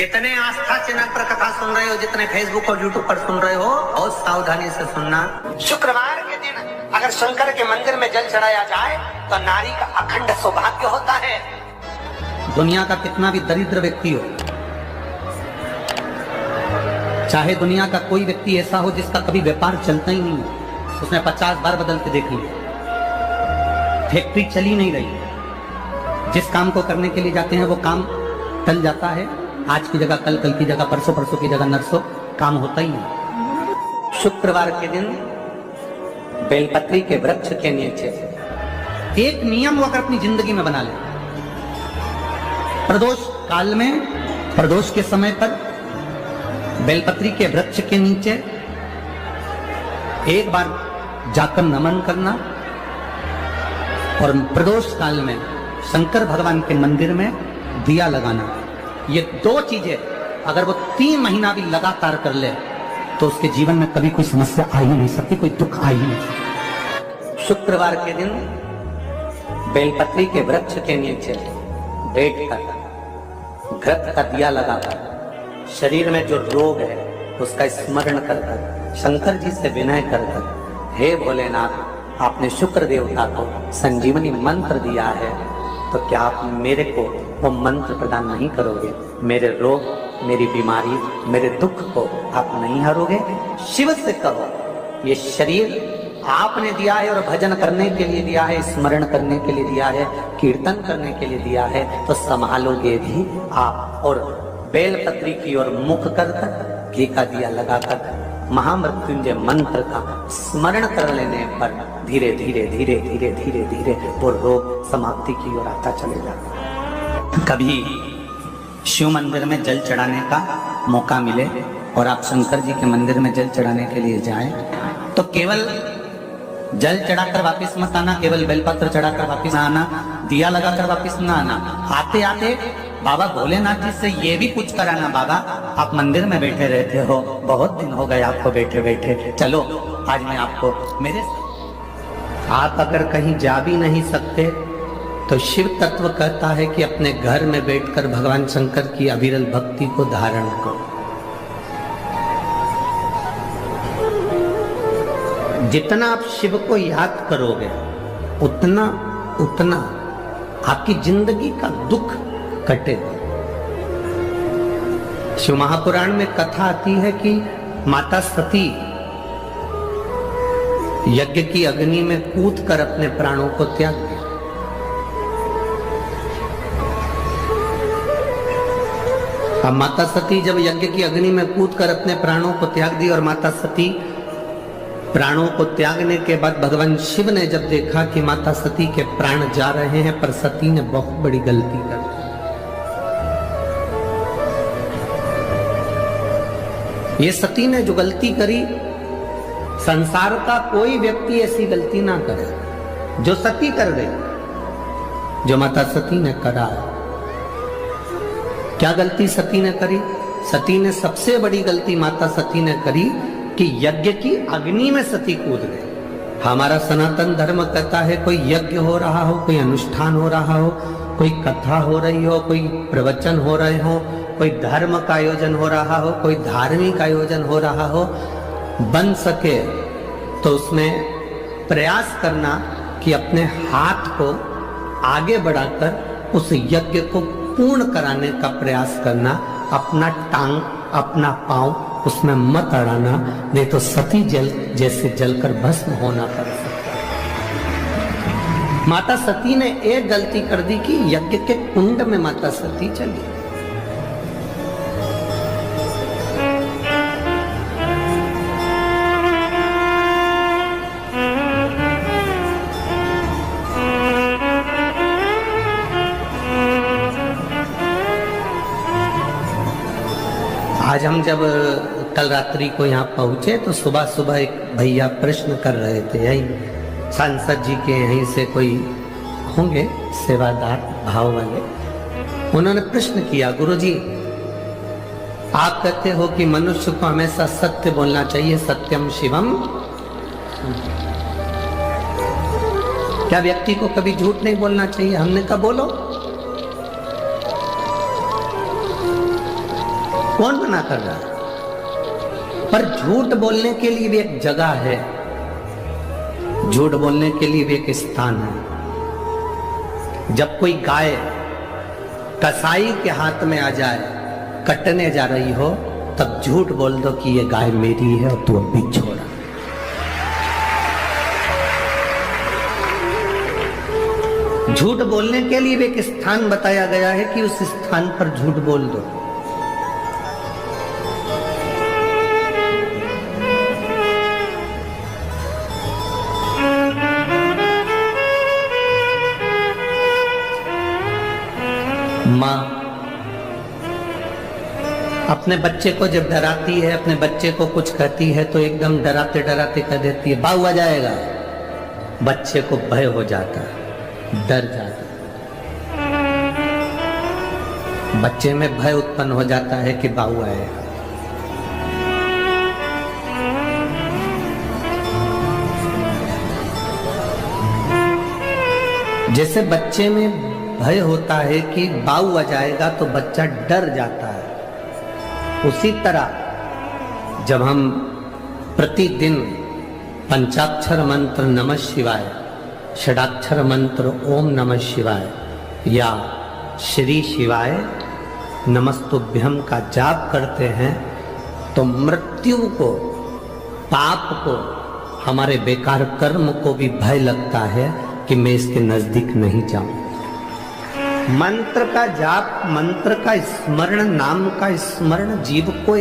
जितने आस्था चैनल पर कथा सुन रहे हो, जितने फेसबुक और यूट्यूब पर सुन रहे हो, बहुत सावधानी से सुनना। शुक्रवार के दिन अगर शंकर के मंदिर में जल चढ़ाया जाए तो नारी का अखंड सौभाग्य होता है। दुनिया का कितना भी दरिद्र व्यक्ति हो, चाहे दुनिया का कोई व्यक्ति ऐसा हो जिसका कभी व्यापार चलता ही नहीं, उसने 50 बार बदल के देख लिया, फैक्ट्री चली नहीं रही, जिस काम को करने के लिए जाते हैं वो काम टल जाता है, आज की जगह कल, कल की जगह परसों, परसों की जगह नरसों, काम होता ही नहीं। शुक्रवार के दिन बेलपत्री के वृक्ष के नीचे एक नियम वो अगर अपनी जिंदगी में बना ले, प्रदोष काल में, प्रदोष के समय पर बेलपत्री के वृक्ष के नीचे एक बार जाकर नमन करना और प्रदोष काल में शंकर भगवान के मंदिर में दिया लगाना। ये दो चीजें अगर वो 3 महीना भी लगातार कर ले तो उसके जीवन में कभी कोई समस्या आ ही नहीं सकती, कोई दुख आ ही नहीं सकती। शुक्रवार के दिन बेलपत्री के वृक्ष के नीचे बैठकर घृत का दिया लगाकर शरीर में जो रोग है उसका स्मरण कर कर शंकर जी से विनय कर कर, हे भोलेनाथ, आपने शुक्र देवता को संजीवनी मंत्र दिया है, तो क्या आप मेरे को वो मंत्र प्रदान नहीं करोगे? मेरे रोग, मेरी बीमारी, मेरे दुख को आप नहीं हरोगे? शिव से कहो, ये शरीर आपने दिया है और भजन करने के लिए दिया है, स्मरण करने के लिए दिया है, कीर्तन करने के लिए दिया है, तो संभालोगे भी आप। और बेलपत्री की ओर मुख कर घी का दिया लगाकर महामृत्युंजय मंत्र का स्मरण कर लेने पर धीरे धीरे धीरे धीरे धीरे धीरे वो रोग समाप्ति की ओर आता चलेगा। कभी शिव मंदिर में जल चढ़ाने का मौका मिले और आप शंकर जी के मंदिर में जल चढ़ाने के लिए जाएं, तो केवल जल चढ़ाकर वापस मत आना, केवल बेलपत्र चढ़ाकर वापस ना आना, दिया लगाकर वापस ना आना। आते आते बाबा भोलेनाथ जी से ये भी पूछ कर आना, बाबा आप मंदिर में बैठे रहते हो, बहुत दिन हो गए आपको बैठे बैठे, चलो आज मैं आपको मेरे। आप अगर कहीं जा भी नहीं सकते तो शिव तत्व कहता है कि अपने घर में बैठकर भगवान शंकर की अविरल भक्ति को धारण करो। जितना आप शिव को याद करोगे उतना उतना आपकी जिंदगी का दुख कटेगा। शिव महापुराण में कथा आती है कि माता सती यज्ञ की अग्नि में कूद कर अपने प्राणों को त्याग दिया। अब माता सती जब यज्ञ की अग्नि में कूद कर अपने प्राणों को त्याग दी और माता सती प्राणों को त्यागने के बाद भगवान शिव ने जब देखा कि माता सती के प्राण जा रहे हैं, पर सती ने बहुत बड़ी गलती कर दी। ये सती ने जो गलती करी, संसार का कोई व्यक्ति ऐसी गलती ना करे जो सती कर गई, जो माता सती ने करा। क्या गलती सती ने करी? सती ने सबसे बड़ी गलती माता सती ने करी कि यज्ञ की अग्नि में सती कूद गई। हमारा सनातन धर्म कहता है कोई यज्ञ हो रहा हो, कोई अनुष्ठान हो रहा हो, कोई कथा हो रही हो, कोई प्रवचन हो रहे हो, कोई धर्म का आयोजन हो रहा हो, कोई धार्मिक आयोजन हो रहा हो, बन सके तो उसमें प्रयास करना कि अपने हाथ को आगे बढ़ाकर उस यज्ञ को पूर्ण कराने का प्रयास करना। अपना टांग, अपना पांव उसमें मत अड़ाना, नहीं तो सती जल जैसे जलकर भस्म होना पड़ सकता है। माता सती ने एक गलती कर दी कि यज्ञ के कुंड में माता सती चली। आज हम जब कल रात्रि को यहाँ पहुंचे तो सुबह सुबह एक भैया प्रश्न कर रहे थे, यही सांसद जी के यहीं से कोई होंगे सेवादार भाव वाले, उन्होंने प्रश्न किया, गुरुजी आप कहते हो कि मनुष्य को हमेशा सत्य बोलना चाहिए, सत्यम शिवम, क्या व्यक्ति को कभी झूठ नहीं बोलना चाहिए? हमने कहा बोलो। कौन मना कर रहा है? पर झूठ बोलने के लिए भी एक जगह है, झूठ बोलने के लिए भी एक स्थान है। जब कोई गाय कसाई के हाथ में आ जाए, कटने जा रही हो, तब झूठ बोल दो कि ये गाय मेरी है और तू अब भी छोड़ा। झूठ बोलने के लिए भी एक स्थान बताया गया है कि उस स्थान पर झूठ बोल दो। माँ अपने बच्चे को जब डराती है, अपने बच्चे को कुछ कहती है तो एकदम डराते डराते कह देती है बाऊ आ जाएगा। बच्चे को भय हो जाता है, डर जाता है, बच्चे में भय उत्पन्न हो जाता है कि बाऊ आएगा। जैसे बच्चे में भय होता है कि बाऊ आ जाएगा तो बच्चा डर जाता है, उसी तरह जब हम प्रतिदिन पंचाक्षर मंत्र नमः शिवाय, षडाक्षर मंत्र ओम नमः शिवाय या श्री शिवाय नमस्तुभ्यम का जाप करते हैं तो मृत्यु को, पाप को, हमारे बेकार कर्म को भी भय लगता है कि मैं इसके नजदीक नहीं जाऊं। मंत्र का जाप, मंत्र का स्मरण, नाम का स्मरण जीव को